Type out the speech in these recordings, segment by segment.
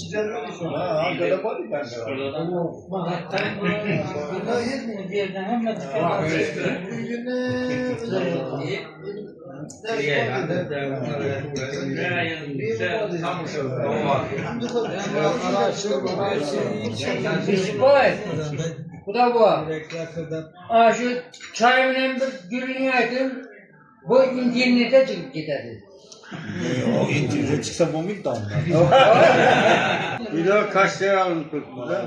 Güzel bir şey. Ankara'da var ya bu da bu. Aa, şu çayımın bir gülünü açtım. Bu internete çıkıp giderdi. O internete çıksa bu miktar mı? Video kaç lira aldın Türk'te?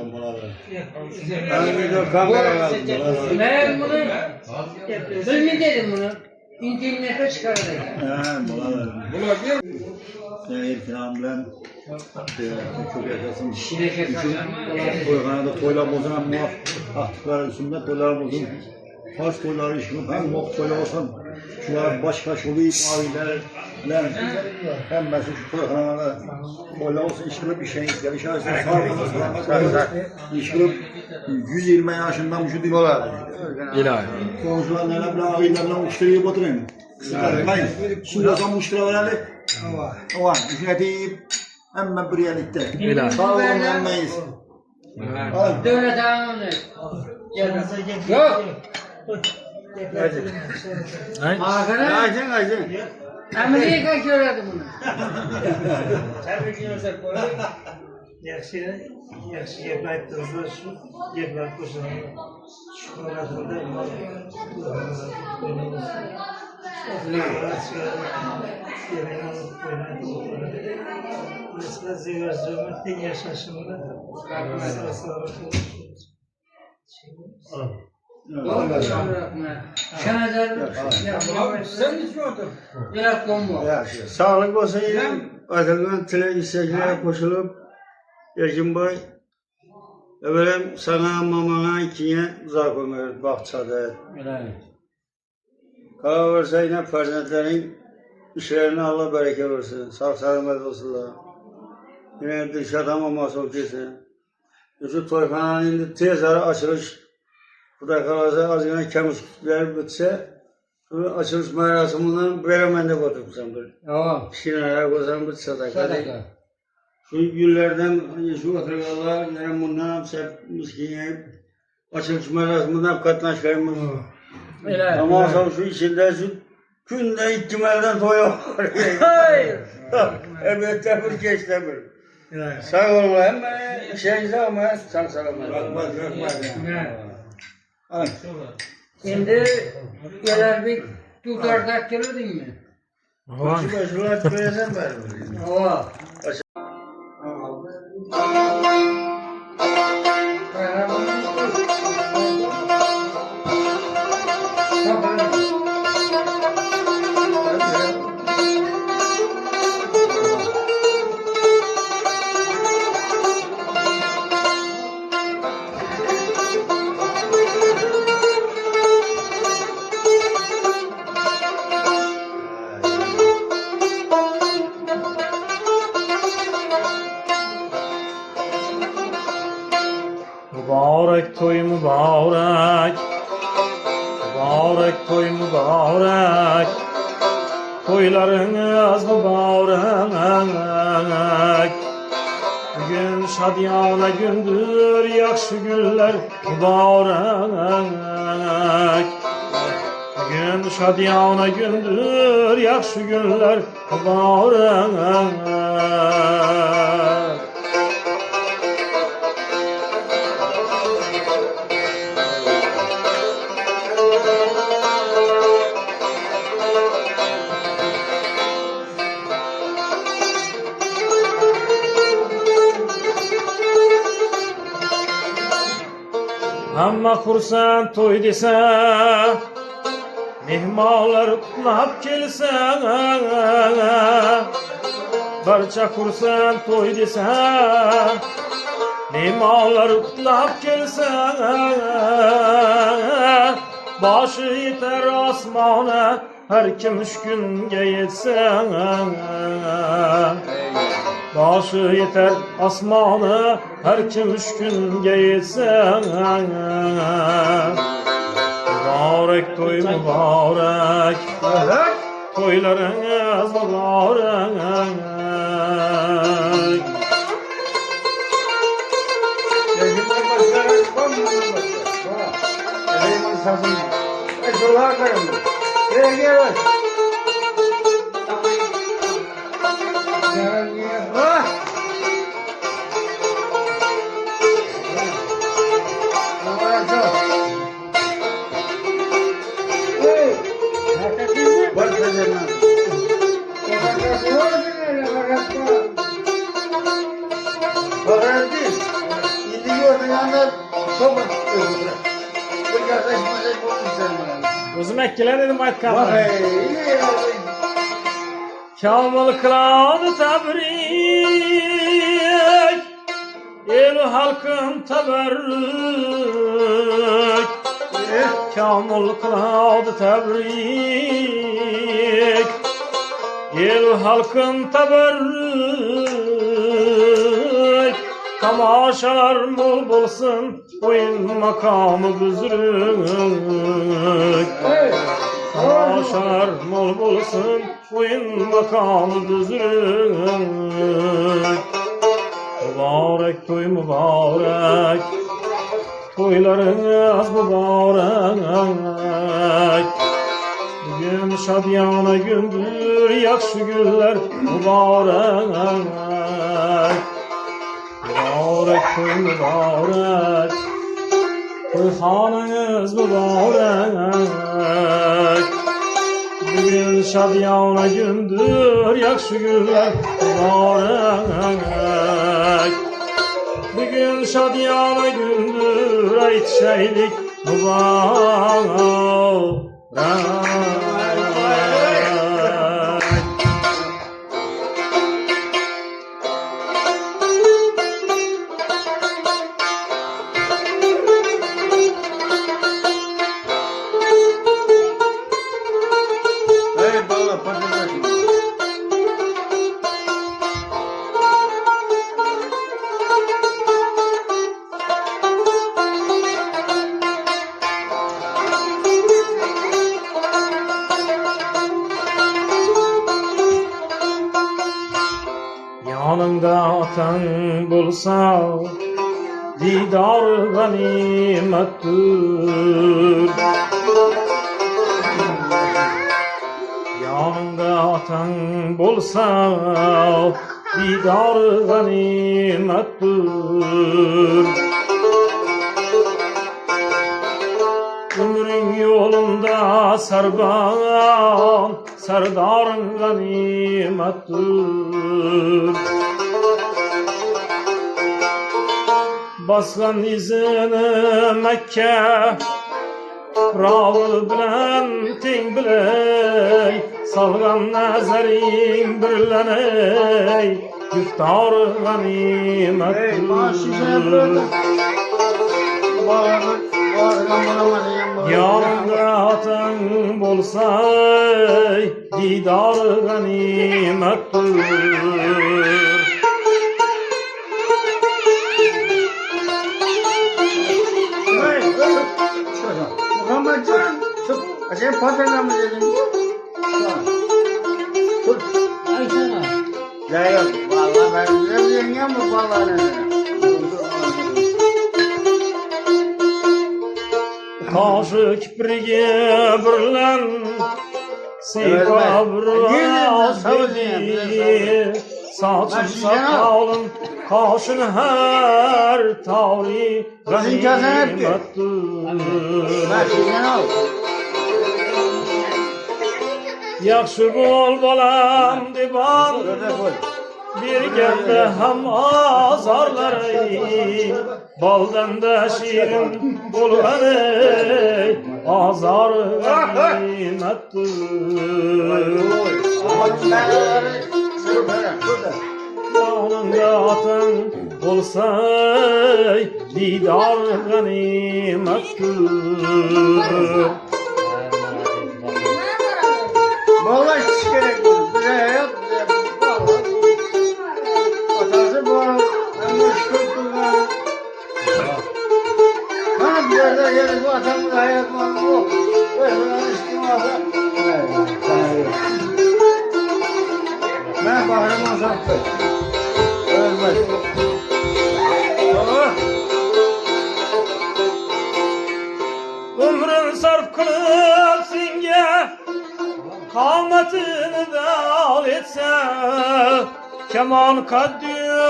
Ben video kamera aldım. Ben bunu bilmedim bunu. İnternete çıkardım. İltihamlen çok yaşasın. Toyhanada toylar bozan muaf ahtıklar üstünde toylar bozun. Fars toyları işini hem muaf toylar olsan şunlar başka şulayıp abilerle hem mesela şu toyhanada toylar olsun işkılıp bir şey gelişerse sağlıklı işkılıp 120 yaşından şu değil olar. İlahi. Komşular neler bile abilerle uçturuyor batırayım. Hayır, şimdi o zaman uçturuyorlar. Var, ücreti hemen bir yerlikte. Sağ olun emmeyiz. Devlet ağamını. Yok. Ağabeyler. Ayşen. Amerika gördü bunu. Yaxshi gap aytdingizlar, shu gaplar qo'shiladi. Shu holatda Mesela zevazcığımın tek yaşaşımda Sağlık olsun yine Atılgan tile istekliğe koşulup Erkin Bey efendim sana mamana ikiye uzak ömür bahçede. Karar verse yine farzentlerin işlerine Allah bereket versin. Sağ selamet olsunlar. Yine dışarıdan olması o kesin. Şu toyhananın indi tez ara açılış. Bu da kalırsa az yine kemişler bitse açılış merasiminden veremende batırmışım bir. Tamam. Şinaya koysam bir sadaka. Şu günlerden şu hatırlarlar, yani bundan hep miskiye açılış merasiminden katlaşkaymış. Ama şu içinde şu günde ihtimalden toya var. Hayır. Evet, tebir geç tebir. Sağ olun, hemen şeyinize ama sağ selamet. Şimdi gelerdik tutardak gelir değil mi? Şu açmayacağım ben. Ova. Mübarek toy mübarek, mübarek toy mübarek, toylarınız mübarek. Bugün şadiyana gündür, yakşı günler mübarek. Bugün şadiyana gündür, yakşı günler mübarek. Amma xursand to'y desa, mehmonlar qutlab kelsa, barcha xursand to'y desa, mehmonlar qutlab kelsa, boshi yetar osmona, har kim uch kunga yetsa. Başı yeter asmanı, her kim üç günge yetsen. Mübarek toy mübarek, toylarınız mübarek. sazım. Şuralar karım. Buraya gel bak. Ah! Bak sazımdan. Bakarak değil. Şimdi gördün yanında sopa tutuyor. Bu kardeşimize çok güzel bana. Özüm ekkiler dedim aytkan. Bak ey. Kamil kıladı tebrik, el halkın teberrük. Kamil kıladı tebrik, el halkın teberrük. Tamaşalar bol bulsun, oyun makamı büzürük. Tamaşalar bol bulsun, oyun makamı düzürük. Mübarek toy mübarek, toylarınız mübarek. Bugün şadiyana gündür, yakşı günler mübarek. Mübarek toy mübarek, toyhanınız mübarek. Bugün şadiyana gündür, yakşı günler mübarek. Bugün şadiyana gündür, ayt şeylik mübarek. Hey baba patates. Yanında atan bulsa didar ganimettir. Yanında atan bulsa didar ganimettir. Ömrün yolunda sarban, sardarın ganimettir. Basgan izini Mekke, Raul bilen ting biley, salgan nazarin birleney, güftar ganimettir. Hey bana şişeye bırakın. Bağırın bulamadı yan bağırın. Yanında atan bolsa didar ganimettir. Hey şurada. Muhammedcan. Çık. Acayip patena mı dedim? Tut. Ay sana. Ya yok. Vallahi ben ne bileyim ya bu vallahi ne? Kaşı kiprigi birlen seyfa birlen saçın sakalın kaşın her tavri ganimettir. Ben sizden al. Yakşı bol balam diban bir gelde hem azarları baldan da şirin bulları azar ganimettir. Yanında atan olsa didar ganimettir. Vallahi hiç gerek yok. Bize yok. Vallahi. Atası bu. Ben bu şükürtüğüne. Bana bir yerde gelip bu atamın hayat var mı? Böyle ben üstüme alsam. Ben bağrıma sattım. Ölmez. Ömrün sarf kılıp singe kametini dal etse keman kaddü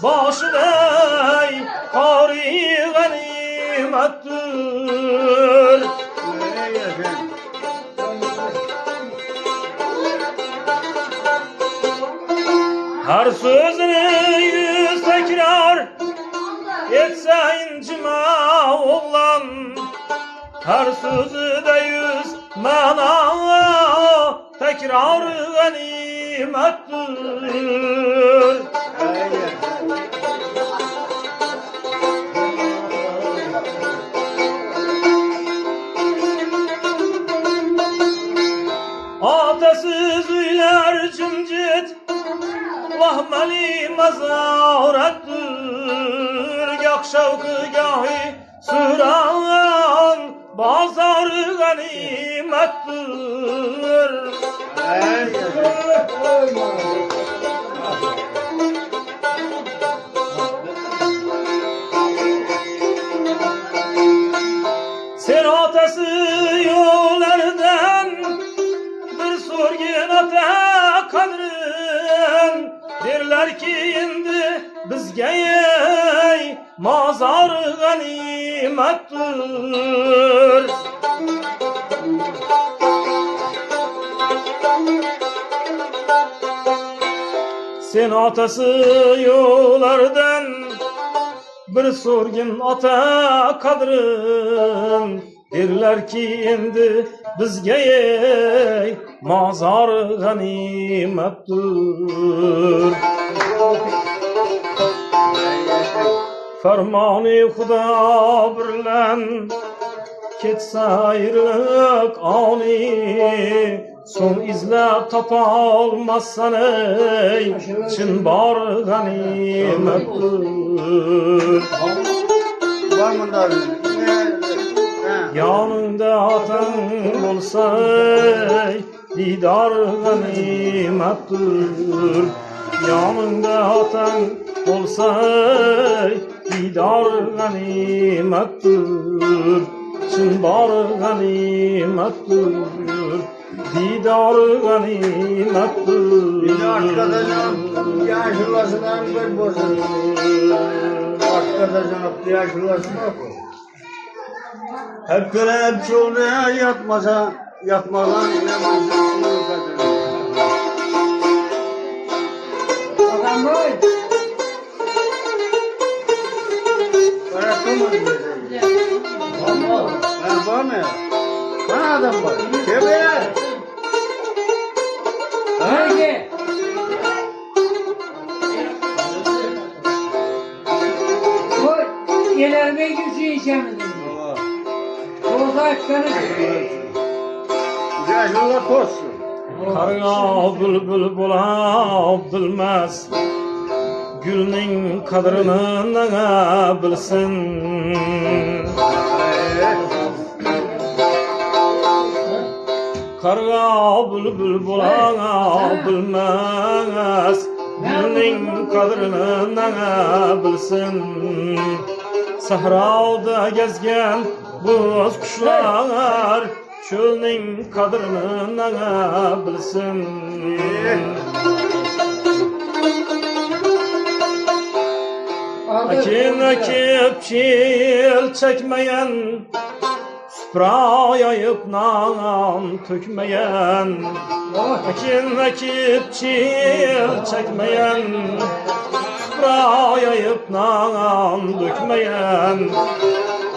başıday kari ganimettir. Her sözünü yüz tekrar etse incime oğlan, her sözü de yüz mana tekrar ganimettir. Atasız üyler cimcit vahmeli mazarettir. Gah şevkı gahi süran bazarı ganimettir. Sen atası yollardan bir sorgin ata kadrin, derler ki indi bizge ey mazar ganimettir. Sen atası yollardan bir sorgin ata kadrin, derler ki endi bizge ey mazar ganimettir. Fermani Xudo birlen ketsa ayrılık ani, son izlep tapolmassan ey chin bor ganimettir. Var mı da? Yanında atan bolsa ey didar ganimettir. Yanında atan bolsa ey didar ganimettir. Chin bor ganimettir. Didar ganimettir. Bir de arkadaşım yaşlılasından bir bozun. Arkadaşım yaşlılasından bu. Hep göre hep çoğuna yatmasa, yatmadan ne Adam boy. bıraktım mı? Var mı? Bana adam var. Kebe. Nerede? Boy. Yelerime yüzüyeceğim. Toz açkanı. Yaşlılar tozsun. Karga bülbül bola bilmez, gülning qadrini nega bilsin. Karga bülbül bola bilmez, gülning qadrini nega bilsin. Sahroda gezgan bo'z qushlar çölning qadrini nega bilsin. Akin akib çil çekmeyen, suprayayıp nan tökmeyen. Akin akib çil çekmeyen, suprayayıp nan dökmeyen.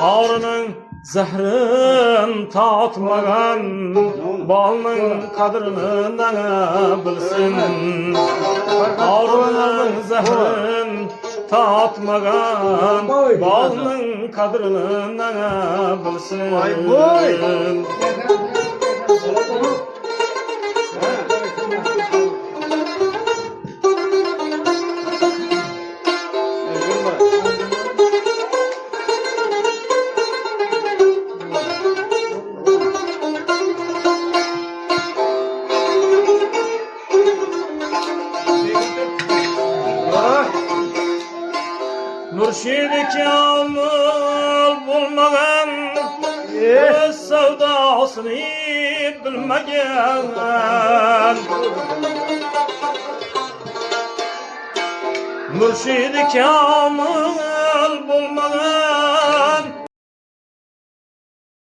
Ağrının zehrin tatmagan, balning qadrini nega bilsin. Ağrının zehrin tatmagan, balning qadrini nega bilsin. Mürşid-i kamil bulmagan, öz sevda manasını bilmegen Mürşid-i kamil bulmagan